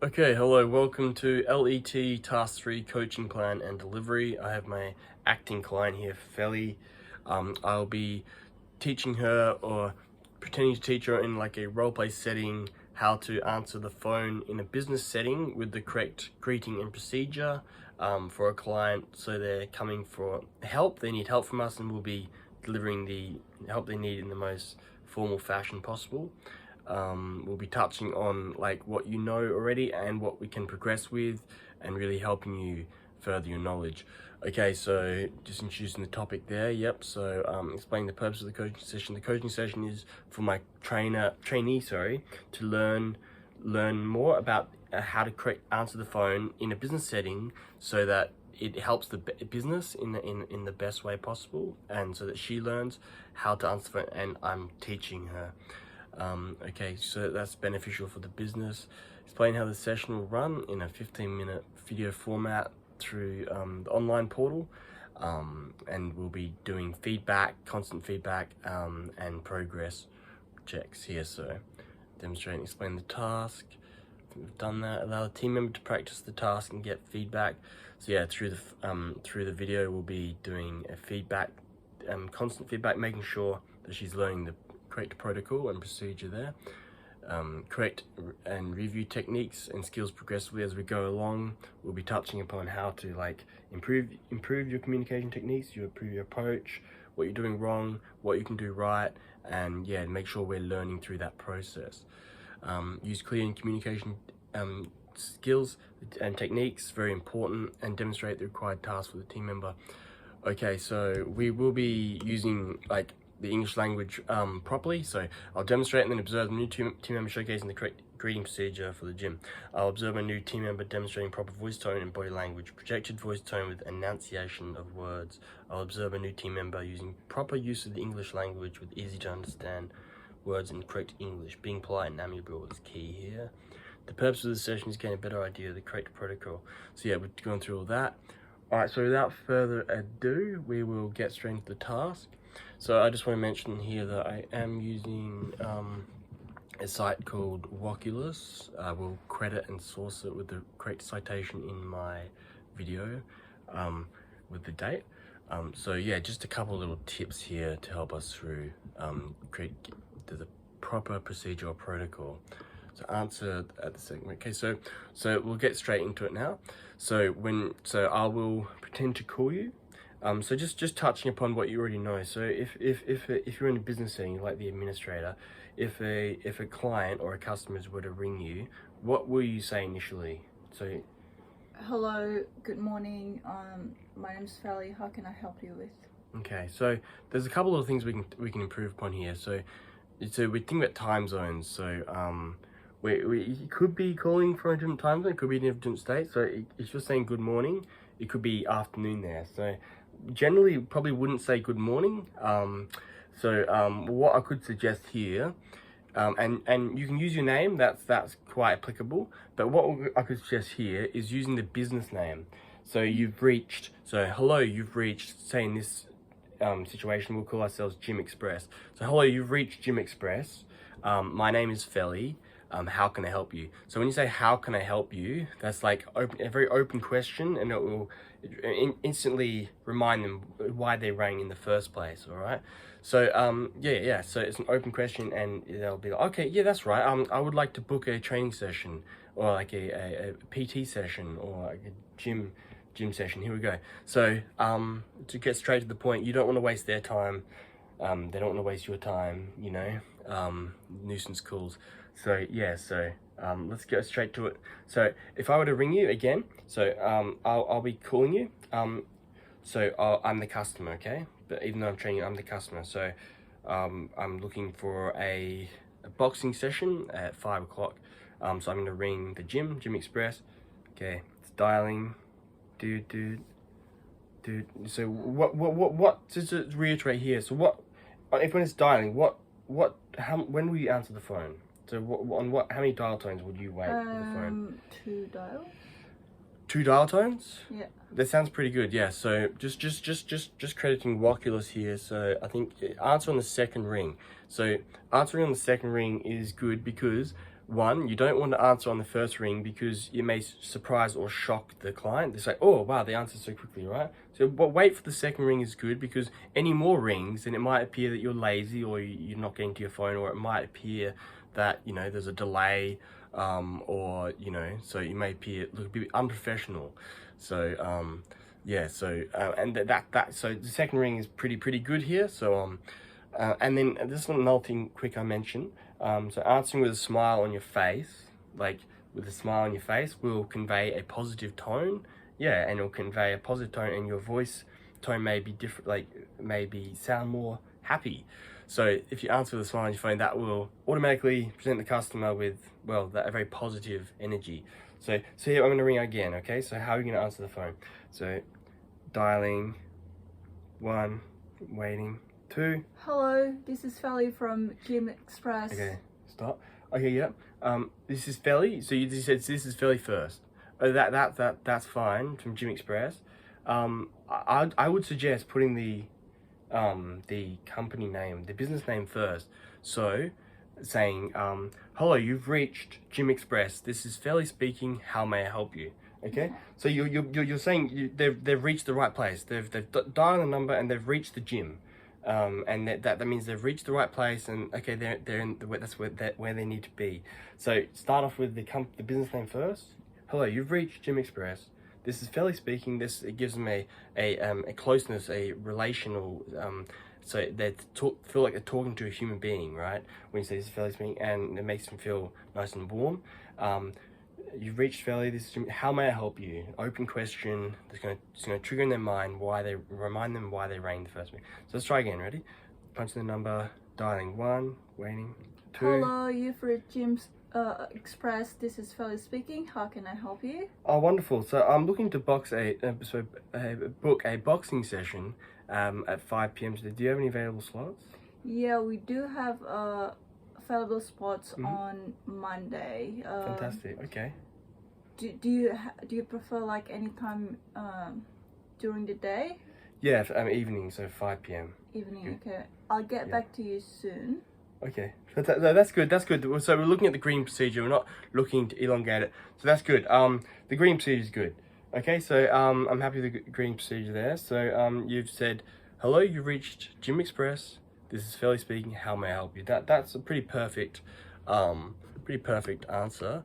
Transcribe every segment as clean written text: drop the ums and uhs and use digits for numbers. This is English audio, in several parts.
Okay, hello, welcome to LET Task 3 Coaching Plan and Delivery. I have my acting client here, Feli. I'll be teaching her or pretending to teach her in like a roleplay setting how to answer the phone in a business setting with the correct greeting and procedure for a client. So they're coming for help, they need help from us, and we'll be delivering the help they need in the most formal fashion possible. We'll be touching on like what you know already and what we can progress with, and really helping you further your knowledge. Okay, so just introducing the topic there. Yep. So explaining the purpose of the coaching session. The coaching session is for my trainee, to learn more about how to answer the phone in a business setting, so that it helps the business in the best way possible, and so that she learns how to answer the phone, and I'm teaching her. Okay, so that's beneficial for the business. Explain how the session will run in a 15-minute video format through the online portal, and we'll be doing constant feedback, and progress checks here. So demonstrate and explain the task. We've done that. Allow the team member to practice the task and get feedback. So yeah, through the video, we'll be doing a constant feedback, making sure that she's learning the correct protocol and procedure there. Correct and review techniques and skills progressively as we go along. We'll be touching upon how to like improve your communication techniques, you improve your approach, what you're doing wrong, what you can do right, and yeah, make sure we're learning through that process. Use clear communication skills and techniques, very important, and demonstrate the required tasks for the team member. Okay, so we will be using like the English language properly. So I'll demonstrate and then observe the new team member showcasing the correct greeting procedure for the gym. I'll observe a new team member demonstrating proper voice tone and body language, projected voice tone with enunciation of words. I'll observe a new team member using proper use of the English language with easy to understand words in correct English. Being polite and amiable is key here. The purpose of the session is getting a better idea of the correct protocol. So yeah, we're going through all that. Alright, so without further ado, we will get straight into the task. So I just want to mention here that I am using a site called Woculus. I will credit and source it with the correct citation in my video with the date. So yeah, just a couple little tips here to help us through create the proper procedure or protocol. So answer at the segment. Okay, so we'll get straight into it now. So I will pretend to call you. So just touching upon what you already know. So if you're in a business setting, like the administrator, if a client or a customer were to ring you, what will you say initially? So, hello, good morning. My name's Feli. How can I help you with? Okay, so there's a couple of things we can improve upon here. So we think about time zones. So we could be calling from a different time zone. It could be in a different state. So if you're saying good morning, it could be afternoon there. So generally probably wouldn't say good morning. What I could suggest here, and you can use your name, that's quite applicable, but what I could suggest here is using the business name. So hello, you've reached, say in this situation, we'll call ourselves Gym Express. So hello, you've reached Gym Express. My name is Feli. How can I help you? So when you say how can I help you, that's like a very open question, and it will instantly remind them why they rang in the first place. All right. So so it's an open question, and they'll be like, okay, yeah, that's right. I would like to book a training session, or like a PT session, or like a gym session. Here we go. So to get straight to the point, you don't want to waste their time. They don't want to waste your time, nuisance calls. So yeah, let's get straight to it. So if I were to ring you again, I'll be calling you. I'm the customer, okay? But even though I'm training you, I'm the customer. So I'm looking for a boxing session at 5 o'clock. So I'm gonna ring the Gym Express. Okay, it's dialing. Dude. So what? Just to reiterate here. So what? If when it's dialing, when will you answer the phone? So how many dial tones would you wait for the phone? 2 dial. 2 dial tones? Yeah. That sounds pretty good. Yeah. So just crediting Woculus here. So I think answer on the second ring. So answering on the second ring is good because one, you don't want to answer on the first ring because you may surprise or shock the client. They say, oh wow, they answered so quickly, right? So but wait for the second ring is good, because any more rings and it might appear that you're lazy or you're not getting to your phone, or it might appear that, you know, there's a delay, or, you know, so you may appear look a bit unprofessional. So yeah, so and so the second ring is pretty good here. So and then this is another thing quick I mentioned. So answering with a smile on your face, like with a smile on your face, will convey a positive tone. Yeah, and it'll convey a positive tone, and your voice tone may be different, like maybe sound more happy. So if you answer with a smile on your phone, that will automatically present the customer with, well, that a very positive energy. So here I'm going to ring again, okay? So how are you going to answer the phone? So dialing 1, waiting 2. Hello, this is Felly from Gym Express. Okay, stop. Okay, yeah. This is Felly. So you said this is Felly first. Oh, that's fine from Gym Express. I would suggest putting the company name, the business name first. So saying, hello, you've reached Gym Express. This is Felly speaking. How may I help you? Okay. Yeah. So you're saying they've reached the right place. They've dialed the number and they've reached the gym. And that means they've reached the right place, and okay, they're in that's where they need to be. So start off with the business name first. Hello, you've reached Gym Express. This is Felly speaking. It gives them a closeness, a relational. So they feel like they're talking to a human being, right? When you say this is Felly speaking, and it makes them feel nice and warm. You've reached Felly. This is how may I help you? Open question. It's gonna trigger in their mind remind them why they rang the first week. So let's try again. Ready? Punch the number. Dialing 1. Waiting 2. Hello, you've reached Gym Express. This is Felly speaking. How can I help you? Oh, wonderful. So I'm looking to book a boxing session at 5 p.m. today. Do you have any available slots? Yeah, we do have available spots on Monday. Fantastic. Okay. Do you prefer like any time during the day? Yeah, evening, so 5 p.m. Evening, okay. I'll get back to you soon. Okay, that's good. That's good. So we're looking at the green procedure. We're not looking to elongate it. So that's good. The green procedure is good. Okay, so I'm happy with the green procedure there. So you've said, hello, you've reached Gym Express. This is Felly speaking. How may I help you? That's a pretty perfect answer.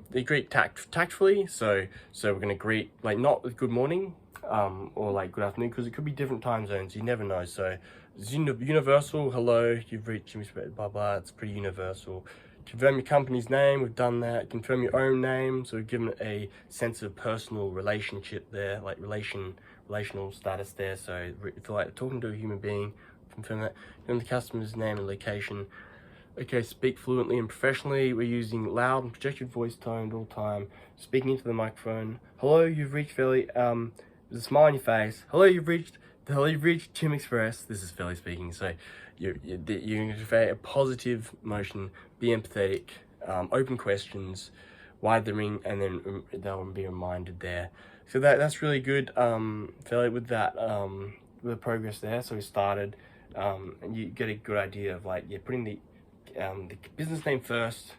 They greet tactfully. So we're gonna greet like not with good morning, or like good afternoon, because it could be different time zones. You never know. So it's universal. Hello, you've reached Gym Express. Blah blah. It's pretty universal. Confirm your company's name. We've done that. Confirm your own name. So we've given it a sense of personal relationship there, like relational status there. So feel like talking to a human being. Confirm that. Confirm the customer's name and location. Okay, speak fluently and professionally. We're using loud and projected voice tone all the time. Speaking into the microphone. Hello, you've reached Felly. There's a smile on your face. Hello, you've reached Gym Express. This is Felly speaking. So you're going to convey a positive emotion. Be empathetic. Open questions. Wide the ring, and then they'll be reminded there. So that's really good. Felly, with that with the progress there. So we started, and you get a good idea of like putting the business name first.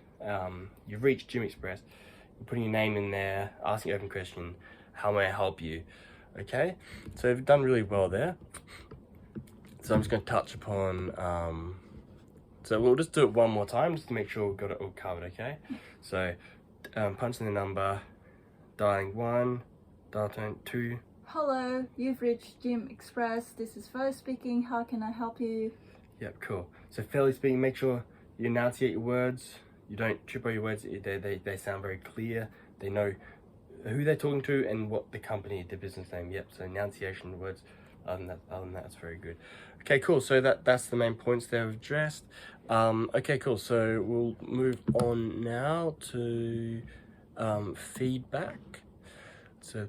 You've reached Gym Express. You're putting your name in there, asking open question, how may I help you? Okay, so you've done really well there. So I'm just going to touch upon, so we'll just do it one more time just to make sure we've got it all covered, okay? So punching the number, dialing 1, dial tone 2. Hello, you've reached Gym Express. This is Felly speaking. How can I help you? Yep, cool. So Felly speaking, make sure you enunciate your words. You don't trip over your words. They sound very clear. They know who they're talking to and what the company, the business name. Yep. So enunciation of words. Other than that, it's very good. Okay, cool. So that's the main points they've addressed. Okay, cool. So we'll move on now to feedback. So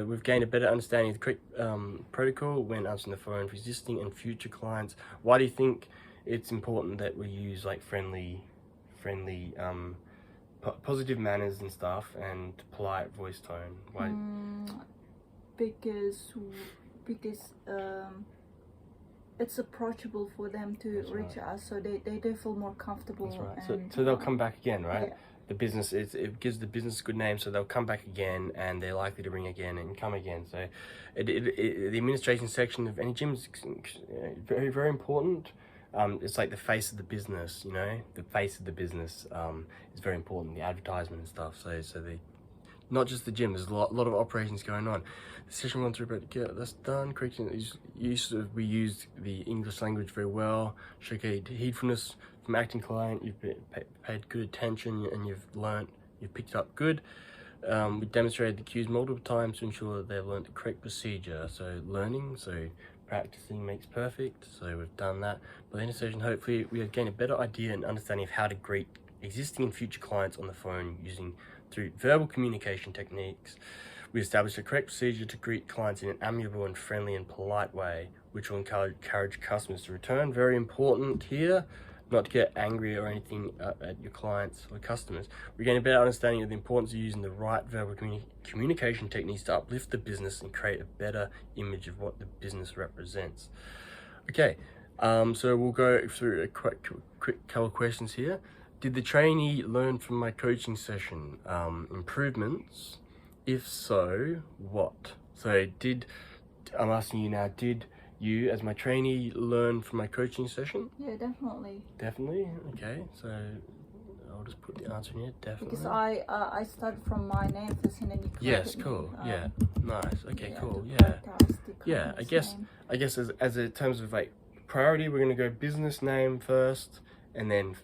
we've gained a better understanding of the correct protocol when answering the phone for existing and future clients. Why do you think it's important that we use like friendly, positive manners and stuff, and polite voice tone? Why? Because it's approachable for them to That's reach us, so they feel more comfortable. That's right. And, So they'll come back again, right? yeah. The business it gives the business a good name, so they'll come back again, and they're likely to ring again and come again. So, the administration section of any gym is very, very important. It's like the face of the business, you know. The face of the business is very important. The advertisement and stuff. So the not just the gym. There's a lot of operations going on. Session 1 through, but yeah, that's done. We used the English language very well. Showcased heedfulness from acting client. You've paid good attention and you've picked it up good. We demonstrated the cues multiple times to ensure that they've learned the correct procedure. So practicing makes perfect. So we've done that. By the end of the session, hopefully we have gained a better idea and understanding of how to greet existing and future clients on the phone through verbal communication techniques. We established a correct procedure to greet clients in an amiable and friendly and polite way, which will encourage customers to return. Very important here, not to get angry or anything at your clients or customers. We gain a better understanding of the importance of using the right verbal communication techniques to uplift the business and create a better image of what the business represents. Okay, so we'll go through a quick couple of questions here. Did the trainee learn from my coaching session improvements? If so, what? So I'm asking you now, did you as my trainee learn from my coaching session? Yeah, definitely. Definitely? Okay, so I'll just put the answer in here, definitely. Because I started from my name first and then you corrected Yes, me. cool, yeah, nice, okay, yeah, cool, to yeah. prioritize the Yeah, I client's guess name. as in terms of like priority, we're gonna go business name first, and then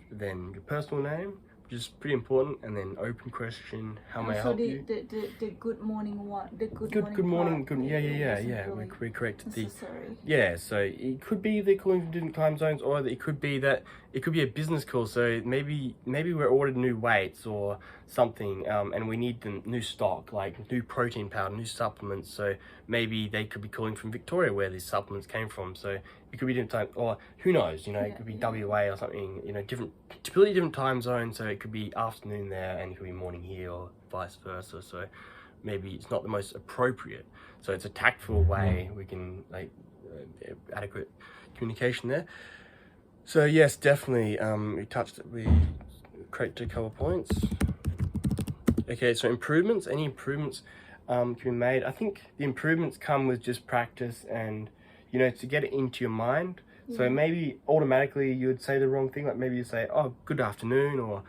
your personal name, which is pretty important, and then open question, how may I help you? The good morning one, the good Good morning, part, yeah. really We corrected the necessary. yeah. So it could be they're calling from different time zones, or it could be a business call. So maybe we're ordered new weights or something, and we need the new stock, like new protein powder, new supplements. So maybe they could be calling from Victoria, where these supplements came from. So it could be different time, or who knows? You know, it could be WA or something. You know, completely different time zone. So it could be afternoon there, and it could be morning here, or vice versa. So maybe it's not the most appropriate. So it's a tactful way we can adequate communication there. So yes, definitely. We corrected a couple of points. Okay, so improvements. Any improvements can be made. I think the improvements come with just practice and to get it into your mind. So maybe automatically you would say the wrong thing. Like maybe you say, "Oh, good afternoon," or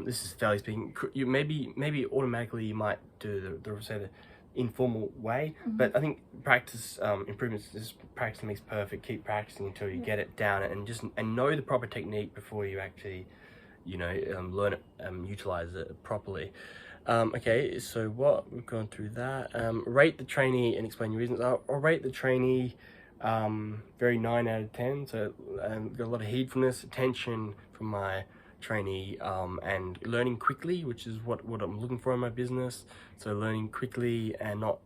"This is Feli speaking." You maybe automatically you might do the informal way. But I think practice improvements. Just practice makes perfect. Keep practicing until you get it down, and know the proper technique before you actually learn it, utilize it properly. Okay, so we've gone through that. Rate the trainee and explain your reasons. I'll rate the trainee very 9 out of 10. So got a lot of heedfulness, attention from my trainee, and learning quickly, which is what I'm looking for in my business. So learning quickly and not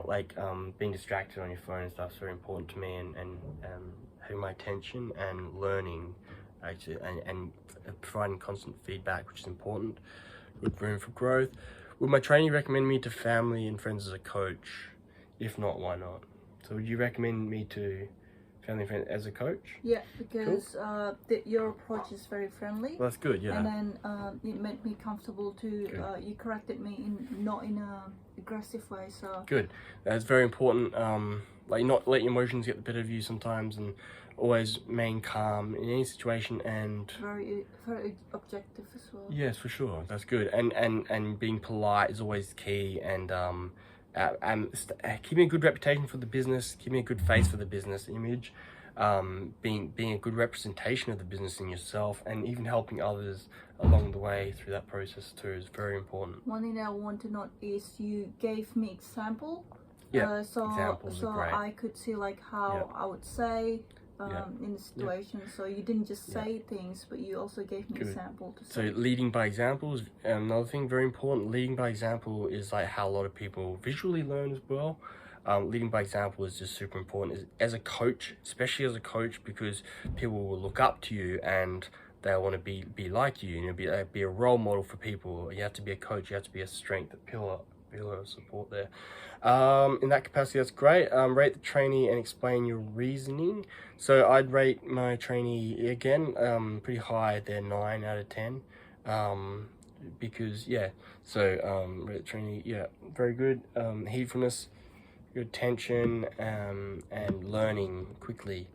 like being distracted on your phone and stuff is very important to me, and having my attention and learning actually, and providing constant feedback, which is important. Good room for growth. Would my trainee recommend me to family and friends as a coach? If not, why not? So would you recommend me to family and friends as a coach? Yeah, because your approach is very friendly. Well, that's good, yeah. And then it made me comfortable to, you corrected me not in a aggressive way, so. Good, that's very important. Like not let your emotions get the better of you sometimes, and always remain calm in any situation, and very objective as well. Yes, for sure, that's good. And being polite is always key, and keeping a good reputation for the business, keeping a good face for the business image, being a good representation of the business in yourself, and even helping others along the way through that process too is very important. One thing that I want to note is you gave me example. Yeah, so examples are great. I could see like how I would say in the situation. So you didn't just say things, but you also gave me example to say. So leading by example is another thing very important. Leading by example is like how a lot of people visually learn as well. Leading by example is just super important as a coach, especially as a coach, because people will look up to you and they want to be like you, be a role model for people. You have to be a coach, you have to be a strength, a pillar be a lot of support there. In that capacity, that's great. Rate the trainee and explain your reasoning. So I'd rate my trainee again pretty high. They're 9 out of 10. Because yeah, so rate the trainee, yeah, very good. Heedfulness, good attention, and learning quickly.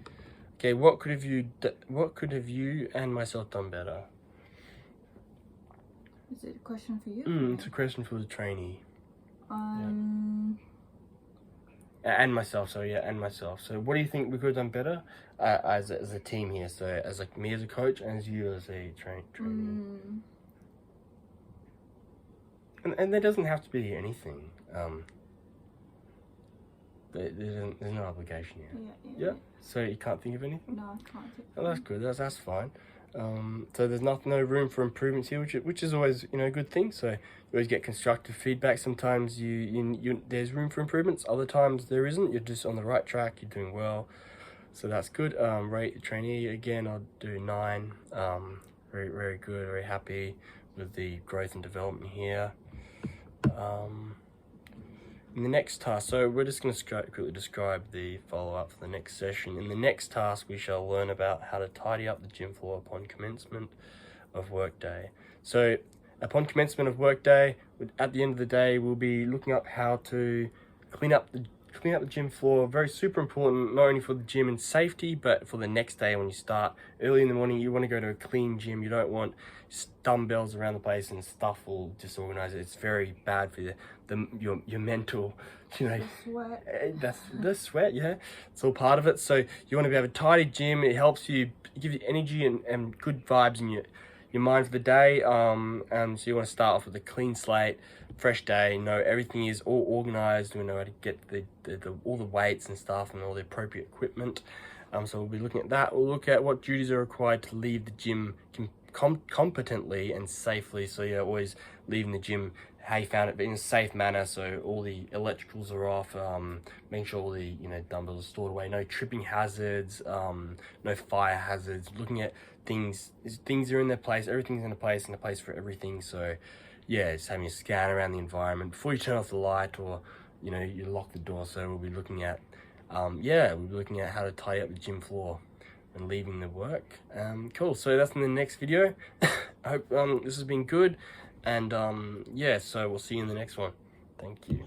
Okay, what could have you and myself done better? Is it a question for you? It's a question for the trainee. Yeah. And myself, so yeah, and myself. So what do you think we could have done better as a team here? So as like me as a coach and as you as a trainee. And there doesn't have to be anything. There's no obligation here. Yeah. So you can't think of anything? No, I can't. Oh, that's good. That's fine. So there's no room for improvements here, which is always a good thing. So you always get constructive feedback. Sometimes you there's room for improvements. Other times there isn't. You're just on the right track. You're doing well. So that's good. Rate the trainee again. I'll do 9. Very very good. Very happy with the growth and development here. In the next task, so we're just going to quickly describe the follow-up for the next session. In the next task, we shall learn about how to tidy up the gym floor upon commencement of workday. So upon commencement of workday, at the end of the day, we'll be looking up how to clean up the gym floor. Very super important, not only for the gym and safety, but for the next day when you start early in the morning. You want to go to a clean gym. You don't want dumbbells around the place and stuff all disorganized. It's very bad for your mental, The sweat. That's the sweat, yeah. It's all part of it. So you want to have a tidy gym. It helps you, give you energy and good vibes in your mind for the day. So you want to start off with a clean slate, fresh day. Everything is all organized. We know how to get all the weights and stuff and all the appropriate equipment. So we'll be looking at that. We'll look at what duties are required to leave the gym competently and safely. So you're always leaving the gym how you found it, but in a safe manner. So all the electricals are off, making sure all the dumbbells are stored away, no tripping hazards, no fire hazards, looking at things are in their place, everything's in a place for everything. So yeah, just having a scan around the environment before you turn off the light or you lock the door. So we'll be looking at how to tidy up the gym floor and leaving the work. Cool, so that's in the next video. I hope this has been good, and so we'll see you in the next one. Thank you.